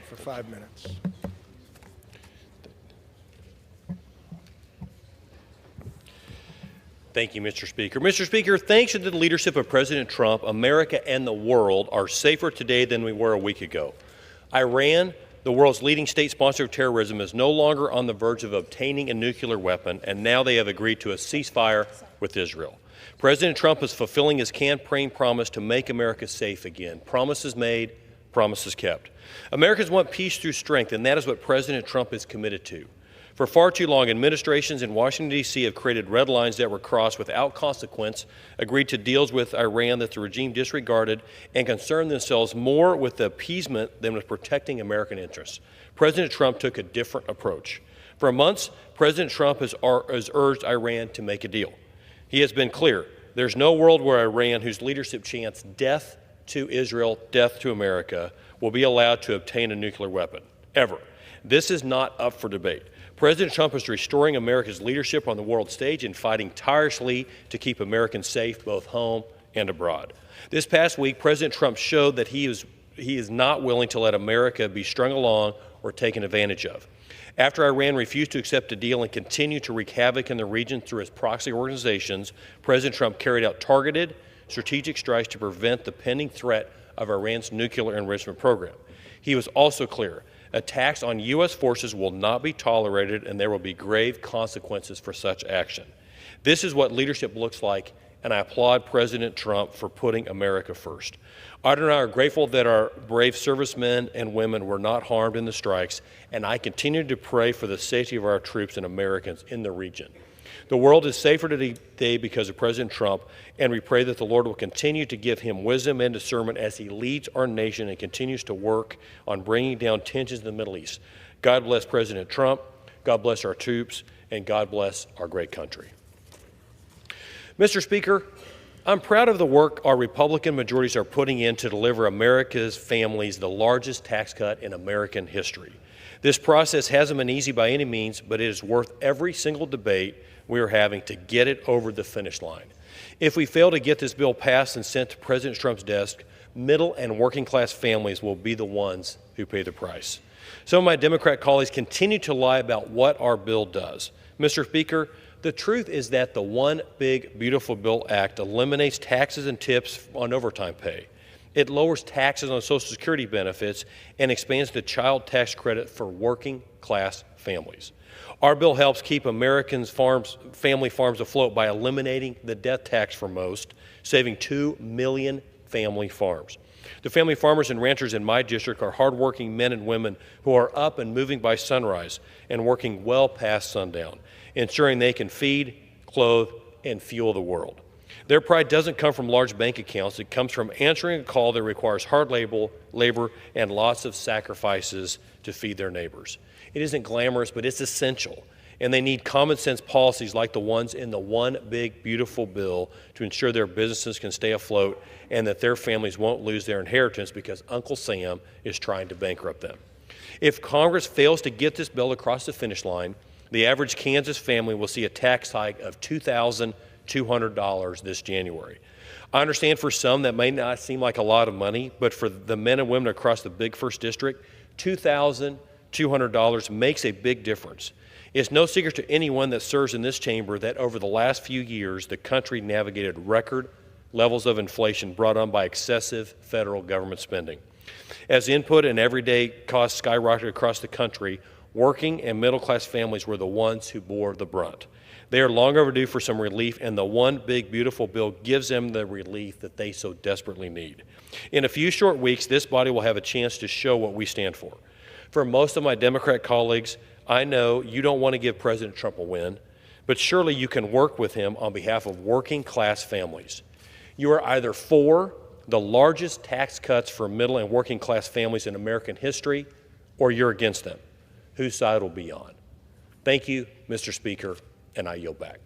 for 5 minutes. Thank you, Mr. Speaker. Mr. Speaker, thanks to the leadership of President Trump, America and the world are safer today than we were a week ago. Iran, the world's leading state sponsor of terrorism, is no longer on the verge of obtaining a nuclear weapon, and now they have agreed to a ceasefire with Israel. President Trump is fulfilling his campaign promise to make America safe again. Promises made, promises kept. Americans want peace through strength, and that is what President Trump is committed to. For far too long, administrations in Washington, D.C. have created red lines that were crossed without consequence, agreed to deals with Iran that the regime disregarded, and concerned themselves more with the appeasement than with protecting American interests. President Trump took a different approach. For months, President Trump has urged Iran to make a deal. He has been clear, there's no world where Iran, whose leadership chants death to Israel, death to America, will be allowed to obtain a nuclear weapon, ever. This is not up for debate. President Trump is restoring America's leadership on the world stage and fighting tirelessly to keep Americans safe both home and abroad. This past week, President Trump showed that he is not willing to let America be strung along or taken advantage of. After Iran refused to accept a deal and continued to wreak havoc in the region through its proxy organizations, President Trump carried out targeted, strategic strikes to prevent the pending threat of Iran's nuclear enrichment program. He was also clear. Attacks on U.S. forces will not be tolerated, and there will be grave consequences for such action. This is what leadership looks like, and I applaud President Trump for putting America first. Audrey and I are grateful that our brave servicemen and women were not harmed in the strikes, and I continue to pray for the safety of our troops and Americans in the region. The world is safer today because of President Trump, and we pray that the Lord will continue to give him wisdom and discernment as he leads our nation and continues to work on bringing down tensions in the Middle East. God bless President Trump, God bless our troops, and God bless our great country. Mr. Speaker, I'm proud of the work our Republican majorities are putting in to deliver America's families the largest tax cut in American history. This process hasn't been easy by any means, but it is worth every single debate we are having to get it over the finish line. If we fail to get this bill passed and sent to President Trump's desk, middle and working class families will be the ones who pay the price. Some of my Democrat colleagues continue to lie about what our bill does. Mr. Speaker, the truth is that the One Big Beautiful Bill Act eliminates taxes and tips on overtime pay. It lowers taxes on Social Security benefits and expands the child tax credit for working class families. Our bill helps keep Americans' family farms afloat by eliminating the death tax for most, saving 2 million family farms. The family farmers and ranchers in my district are hardworking men and women who are up and moving by sunrise and working well past sundown, ensuring they can feed, clothe, and fuel the world. Their pride doesn't come from large bank accounts. It comes from answering a call that requires hard labor and lots of sacrifices to feed their neighbors. It isn't glamorous, but it's essential. And they need common sense policies like the ones in the One Big Beautiful Bill to ensure their businesses can stay afloat and that their families won't lose their inheritance because Uncle Sam is trying to bankrupt them. If Congress fails to get this bill across the finish line, the average Kansas family will see a tax hike of $2,200 this January. I understand for some that may not seem like a lot of money, but for the men and women across the big first district, $2,200 makes a big difference. It's no secret to anyone that serves in this chamber that over the last few years, the country navigated record levels of inflation brought on by excessive federal government spending. As input and everyday costs skyrocketed across the country, working and middle-class families were the ones who bore the brunt. They are long overdue for some relief, and the One Big Beautiful Bill gives them the relief that they so desperately need. In a few short weeks, this body will have a chance to show what we stand for. For most of my Democrat colleagues, I know you don't want to give President Trump a win, but surely you can work with him on behalf of working class families. You are either for the largest tax cuts for middle and working class families in American history, or you're against them. Whose side will be on? Thank you, Mr. Speaker, and I yield back.